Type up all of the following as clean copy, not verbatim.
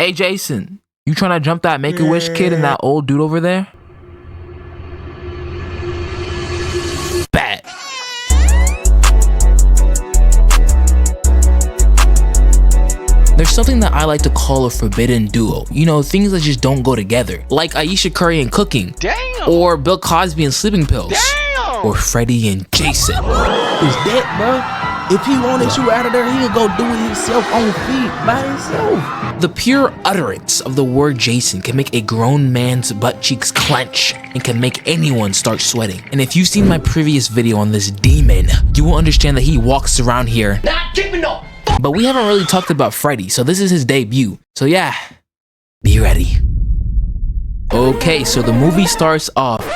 Hey, Jason, you trying to jump that Make-A-Wish kid and that old dude over there? Bet. There's something that I like to call a forbidden duo. You know, things that just don't go together. Like Aisha Curry and cooking. Damn. Or Bill Cosby and sleeping pills. Damn. Or Freddy and Jason. Is that, bro? If he wanted you out of there, he'd go do it himself on feet by himself. The pure utterance of the word Jason can make a grown man's butt cheeks clench and can make anyone start sweating. And if you've seen my previous video on this demon, you will understand that he walks around here not keeping no. But we haven't really talked about Freddy, so this is his debut. So yeah, be ready. Okay, so the movie starts off. The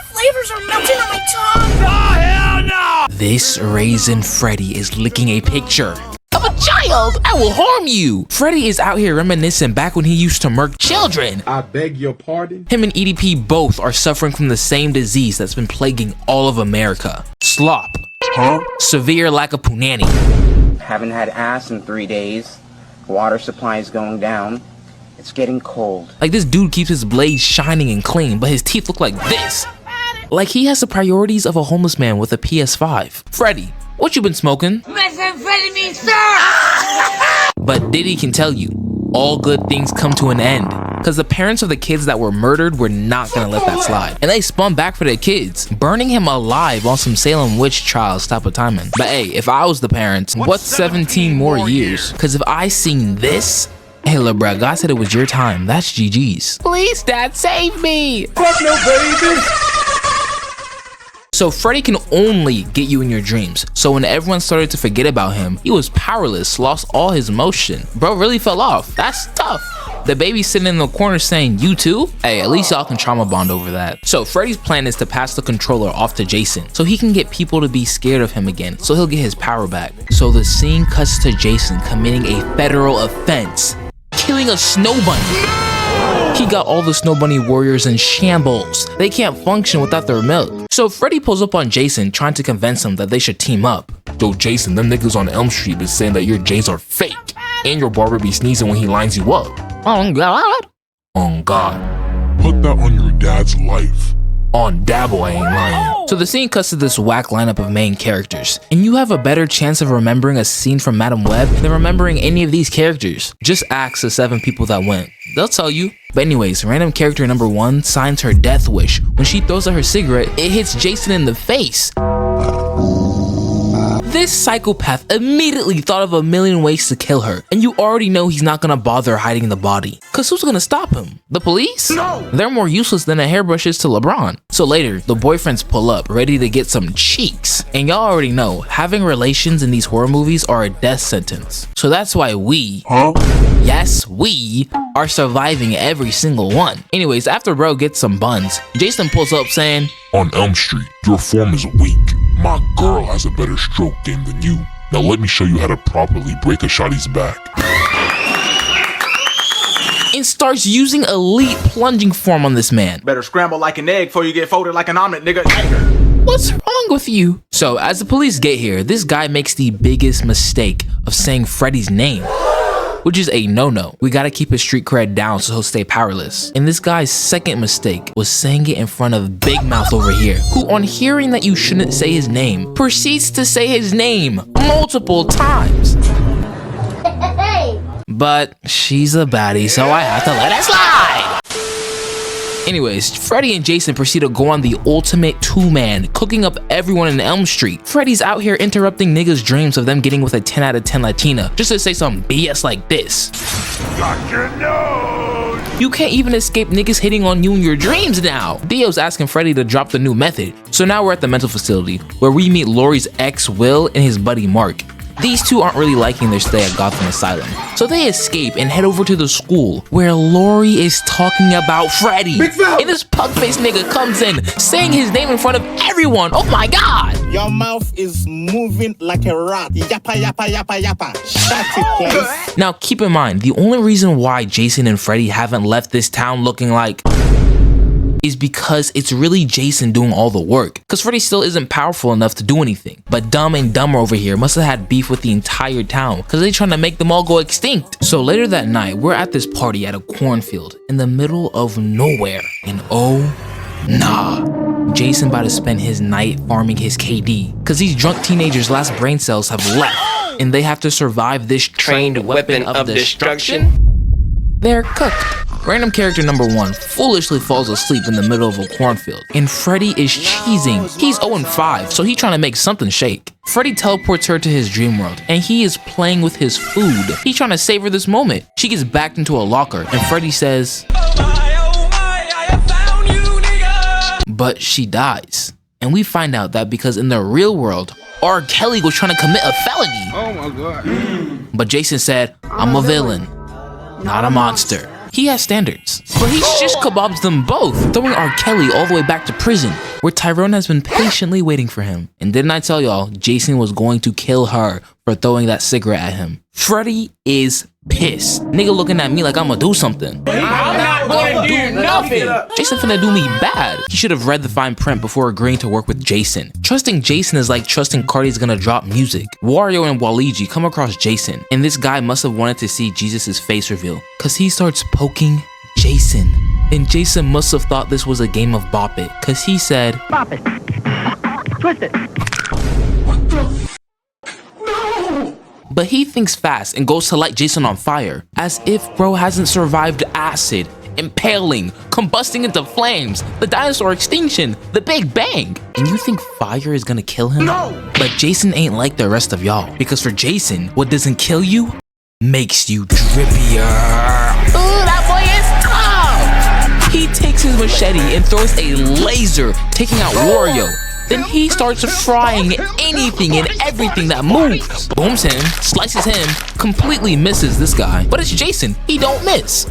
flavors are melting on my tongue. Oh, hell no! This raisin Freddy is licking a picture of a child. I will harm you. Freddy is out here reminiscing back when he used to murk children. I beg your pardon? Him and EDP both are suffering from the same disease that's been plaguing all of America. Slop. Huh? Severe lack of punani. Haven't had ass in 3 days. Water supply is going down. It's getting cold. Like this dude keeps his blades shining and clean, but his teeth look like this. Like he has the priorities of a homeless man with a PS5. Freddy, what you been smoking? Methamphetamine, sir! But Diddy can tell you, all good things come to an end. Cause the parents of the kids that were murdered were not gonna let that slide. And they spun back for their kids, burning him alive on some Salem witch trials type of timing. But hey, if I was the parents, what's 17 more years? Cause if I seen this, hey lil' bruh, God said it was your time. That's GG's. Please, Dad, save me. Fuck no, baby. So Freddy can only get you in your dreams. So when everyone started to forget about him, he was powerless, lost all his motion. Bro really fell off. That's tough. The baby sitting in the corner saying, you too? Hey, at least y'all can trauma bond over that. So Freddy's plan is to pass the controller off to Jason so he can get people to be scared of him again, so he'll get his power back. So the scene cuts to Jason committing a federal offense, killing a snow bunny. He got all the Snow Bunny warriors in shambles. They can't function without their milk. So Freddy pulls up on Jason trying to convince him that they should team up. Yo, Jason, them niggas on Elm Street been saying that your J's are fake. And your barber be sneezing when he lines you up. Oh God. On God. Put that on your dad's life. On Dabble, I ain't lying. So the scene cuts to this whack lineup of main characters, and you have a better chance of remembering a scene from Madam Web than remembering any of these characters. Just ask the 7 people that went. They'll tell you. But anyways, random character number 1 signs her death wish. When she throws out her cigarette, it hits Jason in the face. This psychopath immediately thought of a million ways to kill her, and you already know he's not gonna bother hiding the body. Cause who's gonna stop him? The police? No! They're more useless than a hairbrush is to LeBron. So later, the boyfriends pull up, ready to get some cheeks. And y'all already know, having relations in these horror movies are a death sentence. So that's why we, yes, we, are surviving every single one. Anyways, after bro gets some buns, Jason pulls up saying, On Elm Street, your form is weak. My girl has a better stroke game than you. Now let me show you how to properly break a shotty's back. And starts using elite plunging form on this man. Better scramble like an egg before you get folded like an omelet, nigga. What's wrong with you? So as the police get here, this guy makes the biggest mistake of saying Freddy's name, which is a no-no. We gotta keep his street cred down so he'll stay powerless. And this guy's second mistake was saying it in front of Big Mouth over here, who on hearing that you shouldn't say his name, proceeds to say his name multiple times. But she's a baddie, so I have to let it slide. Anyways, Freddy and Jason proceed to go on the ultimate 2-man, cooking up everyone in Elm Street. Freddy's out here interrupting niggas' dreams of them getting with a 10 out of 10 Latina, just to say some BS like this. Got your nose! You can't even escape niggas hitting on you in your dreams now. Dio's asking Freddy to drop the new method. So now we're at the mental facility, where we meet Laurie's ex Will and his buddy Mark. These two aren't really liking their stay at Gotham Asylum, so they escape and head over to the school where Laurie is talking about Freddy. And this pug-faced nigga comes in saying his name in front of everyone. Oh my God! Your mouth is moving like a rat. Yappa, yappa, yappa, yappa. Shut it, please. Now keep in mind, the only reason why Jason and Freddy haven't left this town looking like is because it's really Jason doing all the work. Because Freddy still isn't powerful enough to do anything. But Dumb and Dumber over here must have had beef with the entire town because they're trying to make them all go extinct. So later that night, we're at this party at a cornfield in the middle of nowhere. And oh, nah. Jason about to spend his night farming his KD. Because these drunk teenagers' last brain cells have left. And they have to survive this trained weapon of destruction. They're cooked. Random character number 1 foolishly falls asleep in the middle of a cornfield, and Freddy is cheesing. He's 0-5, so he's trying to make something shake. Freddy teleports her to his dream world, and he is playing with his food. He's trying to savor this moment. She gets backed into a locker, and Freddy says, "Oh my, I have found you, nigga." But she dies. And we find out that because in the real world, R. Kelly was trying to commit a felony. Oh my god. But Jason said, "I'm a villain, not a monster." He has standards, but he shish kebabs them both, throwing R. Kelly all the way back to prison, where Tyrone has been patiently waiting for him. And didn't I tell y'all, Jason was going to kill her for throwing that cigarette at him? Freddy is pissed. Nigga looking at me like I'ma do something. I'm not gonna do nothing. Jason finna do me bad. He should have read the fine print before agreeing to work with Jason. Trusting Jason is like trusting Cardi's gonna drop music. Wario and Waluigi come across Jason, and this guy must have wanted to see Jesus' face reveal, cause he starts poking Jason. And Jason must have thought this was a game of Bop It, cause he said, "Bop it, twist it." But he thinks fast and goes to light Jason on fire, as if bro hasn't survived acid, impaling, combusting into flames, the dinosaur extinction, the Big Bang. And you think fire is gonna kill him? No! But Jason ain't like the rest of y'all, because for Jason, what doesn't kill you makes you drippier. Ooh, that boy is tough! He takes his machete and throws a laser, taking out Wario. Then he starts frying anything and everything that moves. Booms him, slices him, completely misses this guy. But it's Jason, he don't miss.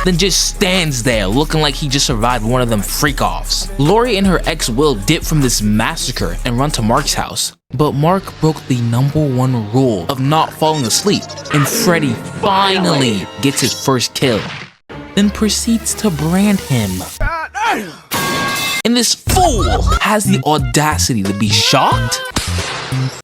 Then just stands there looking like he just survived one of them freak-offs. Lori and her ex Will dip from this massacre and run to Mark's house. But Mark broke the #1 rule of not falling asleep, and Freddy finally gets his first kill. Then proceeds to brand him. And this fool has the audacity to be shocked?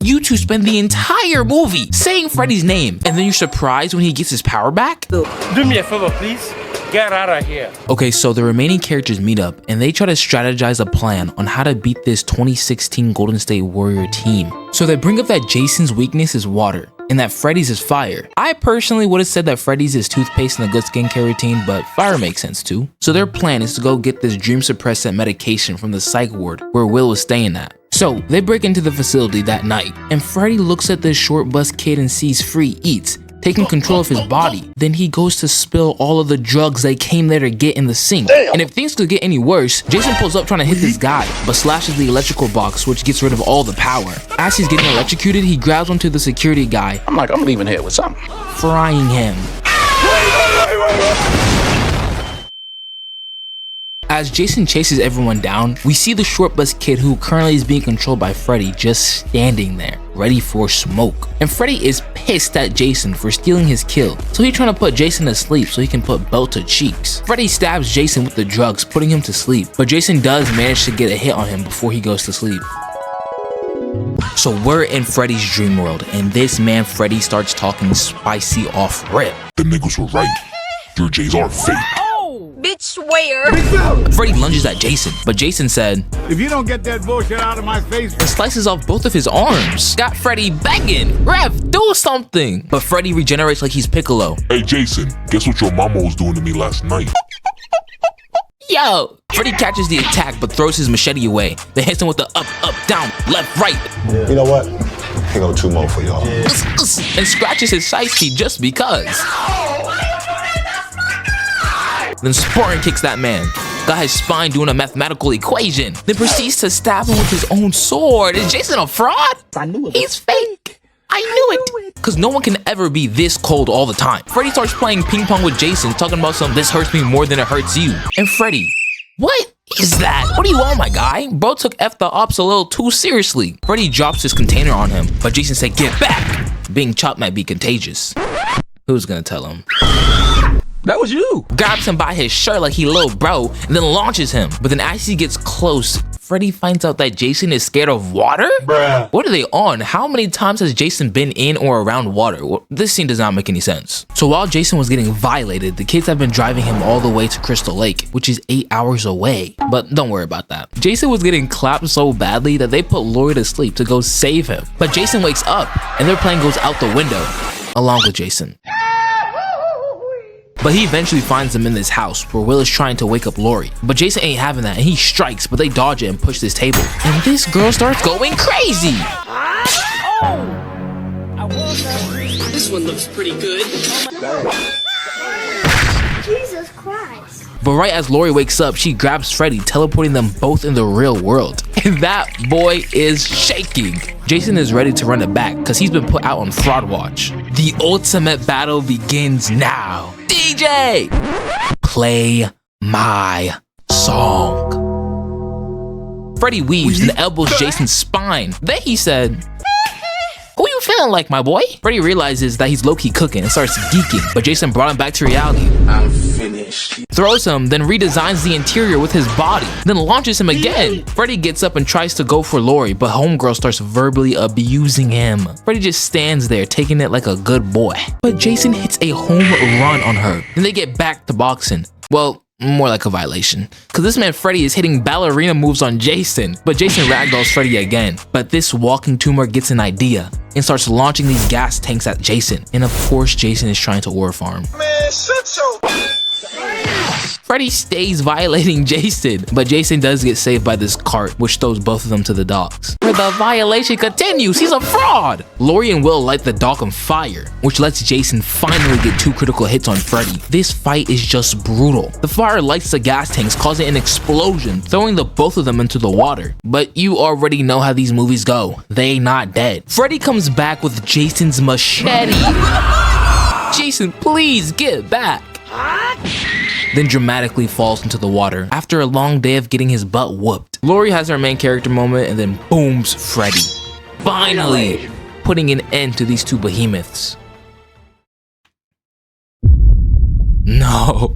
You two spend the entire movie saying Freddy's name, and then you're surprised when he gets his power back? Do me a favor, please. Get out of here. Okay, so the remaining characters meet up, and they try to strategize a plan on how to beat this 2016 Golden State Warrior team. So they bring up that Jason's weakness is water, and that Freddy's is fire. I personally would have said that Freddy's is toothpaste and a good skincare routine, but fire makes sense too. So their plan is to go get this dream suppressant medication from the psych ward where Will was staying at. So they break into the facility that night, and Freddy looks at this short bus kid and sees Free eats, taking control of his body. Then he goes to spill all of the drugs they came there to get in the sink. Damn. And if things could get any worse, Jason pulls up trying to hit this guy, but slashes the electrical box, which gets rid of all the power. As he's getting electrocuted, he grabs onto the security guy. I'm leaving here with something. Frying him. As Jason chases everyone down, we see the short bus kid who currently is being controlled by Freddy just standing there, ready for smoke. And Freddy is pissed at Jason for stealing his kill, so he's trying to put Jason to sleep so he can put belt to cheeks. Freddy stabs Jason with the drugs, putting him to sleep, but Jason does manage to get a hit on him before he goes to sleep. So we're in Freddy's dream world, and this man Freddy starts talking spicy off rip. The niggas were right. Your J's are fake. Bitch, swear. Freddy lunges at Jason, but Jason said, "If you don't get that bullshit out of my face," and slices off both of his arms. Got Freddy begging, "Ref, do something!" But Freddy regenerates like he's Piccolo. Hey Jason, guess what your mama was doing to me last night? Yo! Freddy catches the attack but throws his machete away. Then hits him with the up, up, down, left, right. You know what? Here go 2 more for y'all. And scratches his shiesty just because. Then Spartan kicks that man. Got his spine doing a mathematical equation. Then proceeds to stab him with his own sword. Is Jason a fraud? I knew it. He's fake. I knew it. Cause no one can ever be this cold all the time. Freddy starts playing ping pong with Jason, talking about some "this hurts me more than it hurts you." And Freddy, what is that? What do you want, my guy? Bro took F the ops a little too seriously. Freddy drops his container on him, but Jason said, "Get back." Being chopped might be contagious. Who's gonna tell him? That was you. Grabs him by his shirt like he little bro, and then launches him. But then as he gets close, Freddy finds out that Jason is scared of water? Bruh. What are they on? How many times has Jason been in or around water? Well, this scene does not make any sense. So while Jason was getting violated, the kids have been driving him all the way to Crystal Lake, which is 8 hours away. But don't worry about that. Jason was getting clapped so badly that they put Lori to sleep to go save him. But Jason wakes up and their plane goes out the window, along with Jason. But he eventually finds them in this house where Will is trying to wake up Lori. But Jason ain't having that and he strikes, but they dodge it and push this table. And this girl starts going crazy. This one looks pretty good. Jesus Christ. But right as Lori wakes up, she grabs Freddy, teleporting them both in the real world. And that boy is shaking. Jason is ready to run it back because he's been put out on fraud watch. The ultimate battle begins now. DJ, play my song. Freddy weaves and elbows Jason's spine. Then he said, "Who you feeling like, my boy?" Freddy realizes that he's low-key cooking and starts geeking, but Jason brought him back to reality. I'm finished. Throws him, then redesigns the interior with his body, then launches him again. Freddy gets up and tries to go for Lori, but homegirl starts verbally abusing him. Freddy just stands there, taking it like a good boy. But Jason hits a home run on her, then they get back to boxing. Well, more like a violation. Cause this man Freddy is hitting ballerina moves on Jason, but Jason ragdolls Freddy again. But this walking tumor gets an idea and starts launching these gas tanks at Jason. And of course Jason is trying to war farm. Man, shut your... Freddy stays violating Jason, but Jason does get saved by this cart, which throws both of them to the docks. Where the violation continues, he's a fraud! Lori and Will light the dock on fire, which lets Jason finally get 2 critical hits on Freddy. This fight is just brutal. The fire lights the gas tanks, causing an explosion, throwing the both of them into the water. But you already know how these movies go. They not dead. Freddy comes back with Jason's machete. Jason, please get back. Then dramatically falls into the water after a long day of getting his butt whooped. Lori has her main character moment and then booms Freddy, finally putting an end to these 2 behemoths. No.